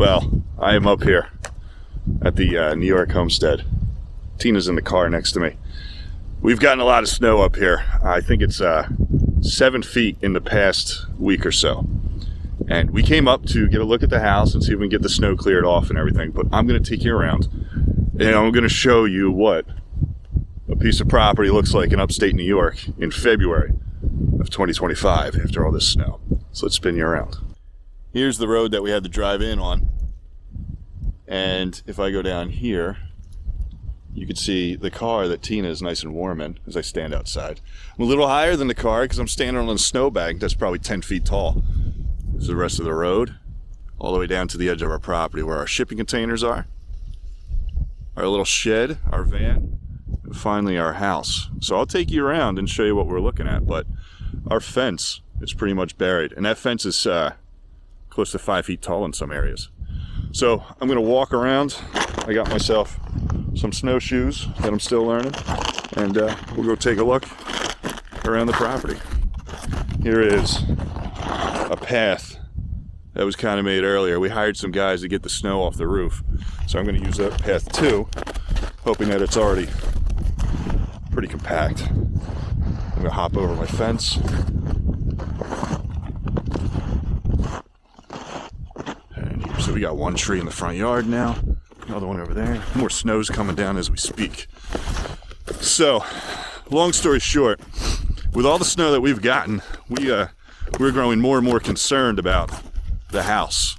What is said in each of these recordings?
Well, I am up here at the New York homestead. Tina's in the car next to me. We've gotten a lot of snow up here. I think it's 7 feet in the past week or so. And we came up to get a look at the house and see if we can get the snow cleared off and everything. But I'm going to take you around and I'm going to show you what a piece of property looks like in upstate New York in February of 2025 after all this snow. So let's spin you around. Here's the road that we had to drive in on. And if I go down here, you can see the car that Tina is nice and warm in as I stand outside. I'm a little higher than the car because I'm standing on a snowbank that's probably 10 feet tall. This is the rest of the road, all the way down to the edge of our property where our shipping containers are, our little shed, our van, and finally our house. So I'll take you around and show you what we're looking at, but our fence is pretty much buried, and that fence is close to 5 feet tall in some areas. So I'm gonna walk around. I got myself some snowshoes that I'm still learning, and we'll go take a look around the property. Here is a path that was kind of made earlier. We hired some guys to get the snow off the roof, so I'm gonna use that path too, hoping that it's already pretty compact. I'm gonna hop over my fence. So we got one tree in the front yard now, another one over there. More snow's coming down as we speak. So, long story short, with all the snow that we've gotten, we're growing more and more concerned about the house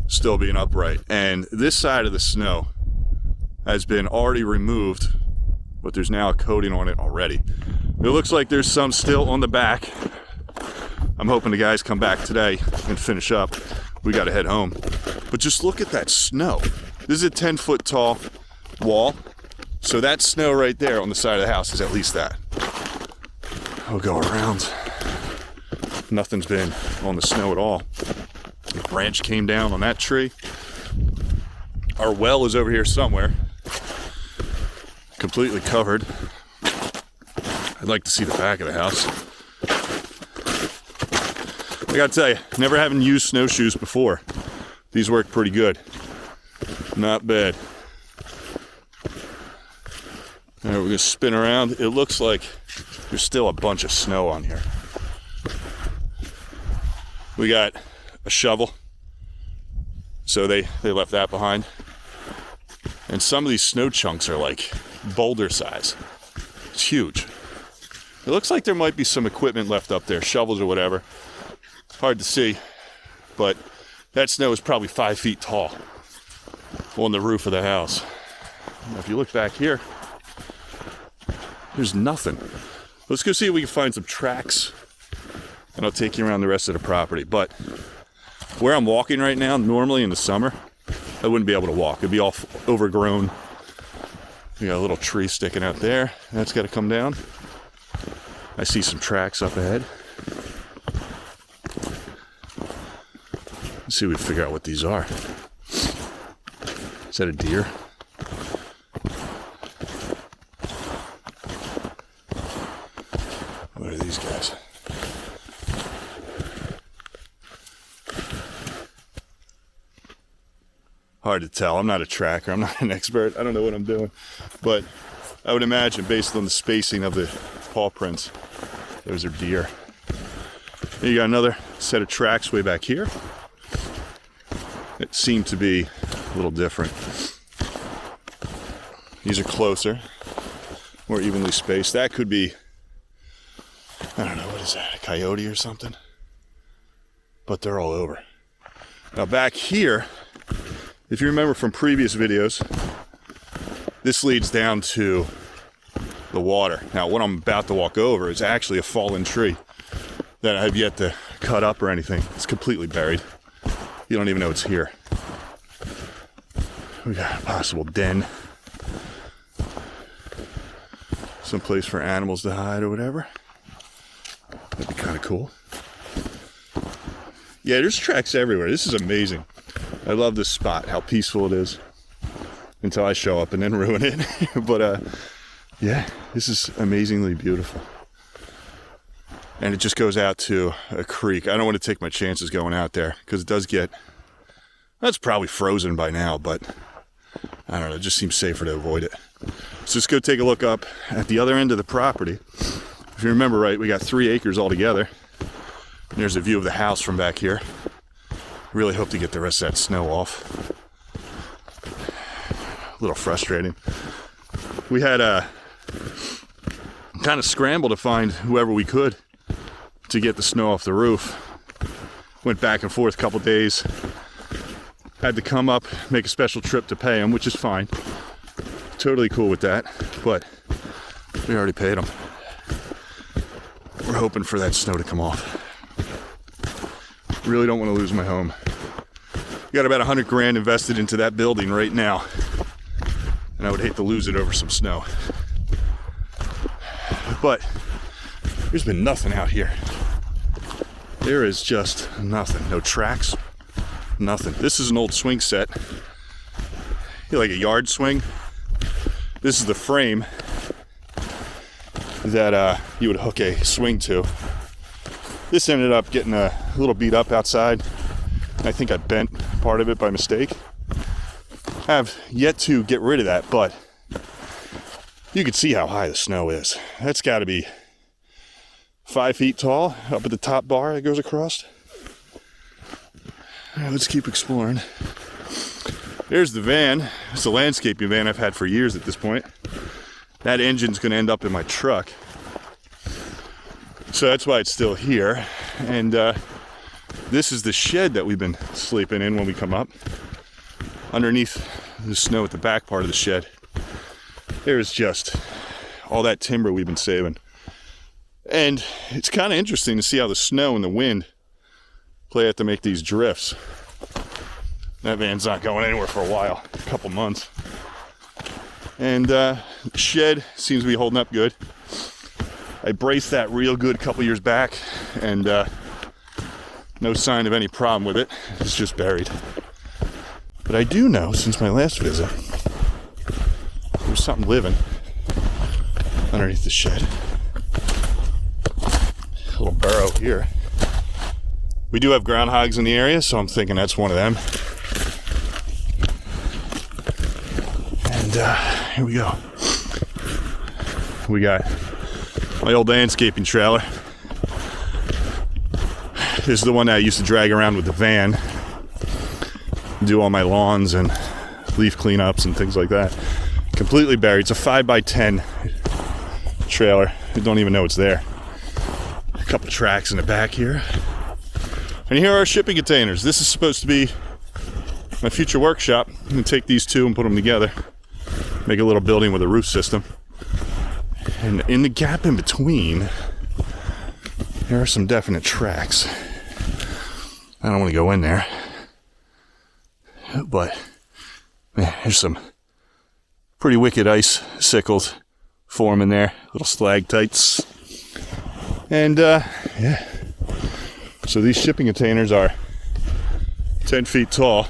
still being upright. And this side of the snow has been already removed, but there's now a coating on it already. It looks like there's some still on the back. I'm hoping the guys come back today and finish up. We gotta head home. But just look at that snow. This is a 10-foot tall wall. So that snow right there on the side of the house is at least that. I'll go around. Nothing's been on the snow at all. A branch came down on that tree. Our well is over here somewhere. Completely covered. I'd like to see the back of the house. I gotta tell you, never having used snowshoes before. These work pretty good. Not bad. All right, we're gonna spin around. It looks like there's still a bunch of snow on here. We got a shovel. So they left that behind. And some of these snow chunks are like boulder size. It's huge. It looks like there might be some equipment left up there, shovels or whatever. Hard to see, but that snow is probably 5 feet tall on the roof of the house. Now, if you look back here, there's nothing. Let's go see if we can find some tracks, and I'll take you around the rest of the property. But where I'm walking right now, normally in the summer, I wouldn't be able to walk. It'd be all overgrown. We got a little tree sticking out there. That's got to come down. I see some tracks up ahead. Let's see if we can figure out what these are. Is that a deer? What are these guys? Hard to tell. I'm not a tracker. I'm not an expert. I don't know what I'm doing. But I would imagine, based on the spacing of the paw prints, those are deer. Then you got another set of tracks way back here. It seemed to be a little different. These are closer, more evenly spaced. That could be, I don't know, what is that, a coyote or something? But they're all over. Now back here, if you remember from previous videos, this leads down to the water. Now what I'm about to walk over is actually a fallen tree that I have yet to cut up or anything. It's completely buried. You don't even know it's here. We got a possible den. Some place for animals to hide or whatever. That'd be kind of cool. Yeah, there's tracks everywhere. This is amazing. I love this spot, how peaceful it is. Until I show up and then ruin it. But yeah, this is amazingly beautiful. And it just goes out to a creek. I don't want to take my chances going out there because it does get That's probably frozen by now, but I don't know, it just seems safer to avoid it. So let's go take a look up at the other end of the property. If you remember right, we got 3 acres altogether. And there's a view of the house from back here. Really hope to get the rest of that snow off. A little frustrating. We had kind of scramble to find whoever we could to get the snow off the roof. Went back and forth a couple days. Had to come up, make a special trip to pay them, which is fine. Totally cool with that, but we already paid them. We're hoping for that snow to come off. Really don't want to lose my home. Got about 100 grand invested into that building right now, and I would hate to lose it over some snow. But there's been nothing out here. There is just nothing. No tracks, nothing. This is an old swing set. Like a yard swing. This is the frame that you would hook a swing to. This ended up getting a little beat up outside. I think I bent part of it by mistake. I have yet to get rid of that, but you can see how high the snow is. That's got to be 5 feet tall up at the top bar that goes across. All right, let's keep exploring. There's the van. It's a landscaping van I've had for years at this point. That engine's going to end up in my truck. So that's why it's still here. And this is the shed that we've been sleeping in when we come up. Underneath the snow at the back part of the shed, there's just all that timber we've been saving. And it's kind of interesting to see how the snow and the wind play out to make these drifts. That van's not going anywhere for a while, a couple months. And the shed seems to be holding up good. I braced that real good a couple years back, and no sign of any problem with it. It's just buried. But I do know, since my last visit, there's something living underneath the shed. A little burrow here. We do have groundhogs in the area, so I'm thinking that's one of them. And here we go. We got my old landscaping trailer. This is the one that I used to drag around with the van, do all my lawns and leaf cleanups and things like that. Completely buried. It's a 5x10 trailer. You don't even know it's there. A couple tracks in the back here. And here are our shipping containers. This is supposed to be my future workshop. I'm going to take these two and put them together. Make a little building with a roof system. And in the gap in between, there are some definite tracks. I don't want to go in there. But, man, there's some pretty wicked icicles forming there. Little stalactites. And, yeah. So these shipping containers are 10 feet tall.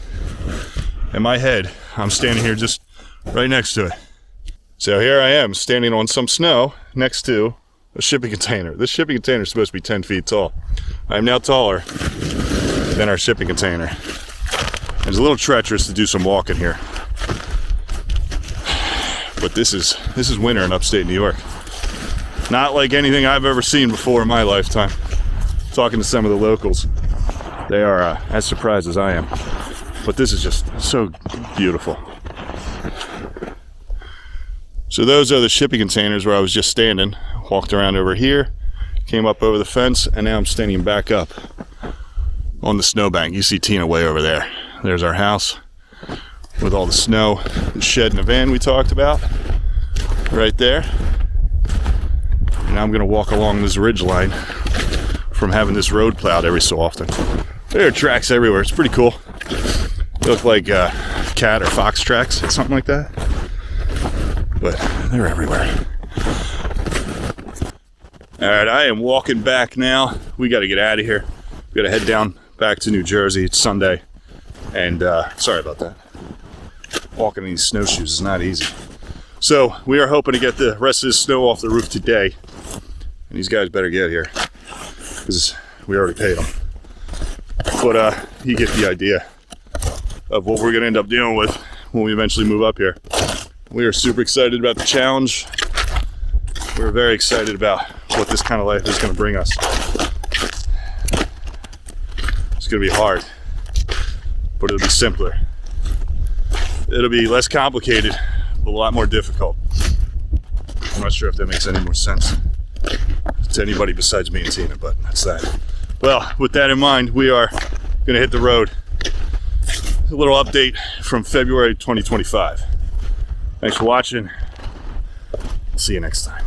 And my head, I'm standing here just right next to it. So here I am standing on some snow next to a shipping container. This shipping container is supposed to be 10 feet tall. I am now taller than our shipping container. It's a little treacherous to do some walking here. But this is winter in upstate New York. Not like anything I've ever seen before in my lifetime. Talking to some of the locals, they are as surprised as I am. But this is just so beautiful. So those are the shipping containers where I was just standing. Walked around over here, came up over the fence, and now I'm standing back up on the snowbank. You see Tina way over there. There's our house with all the snow, the shed and the van we talked about right there. And now I'm gonna walk along this ridge line from having this road plowed every so often. There are tracks everywhere. It's pretty cool. They look like cat or fox tracks, something like that. But they're everywhere. All right, I am walking back now. We got to get out of here. We got to head down back to New Jersey. It's Sunday, and sorry about that. Walking in these snowshoes is not easy. So we are hoping to get the rest of this snow off the roof today, and these guys better get here because we already paid them. But you get the idea. of what we're going to end up dealing with when we eventually move up here. We are super excited about the challenge. We're very excited about what this kind of life is going to bring us. It's going to be hard, but it'll be simpler. It'll be less complicated, but a lot more difficult. I'm not sure if that makes any more sense to anybody besides me and Tina, but that's that. Well, with that in mind, we are going to hit the road. A little update from February 2025. Thanks for watching. See you next time.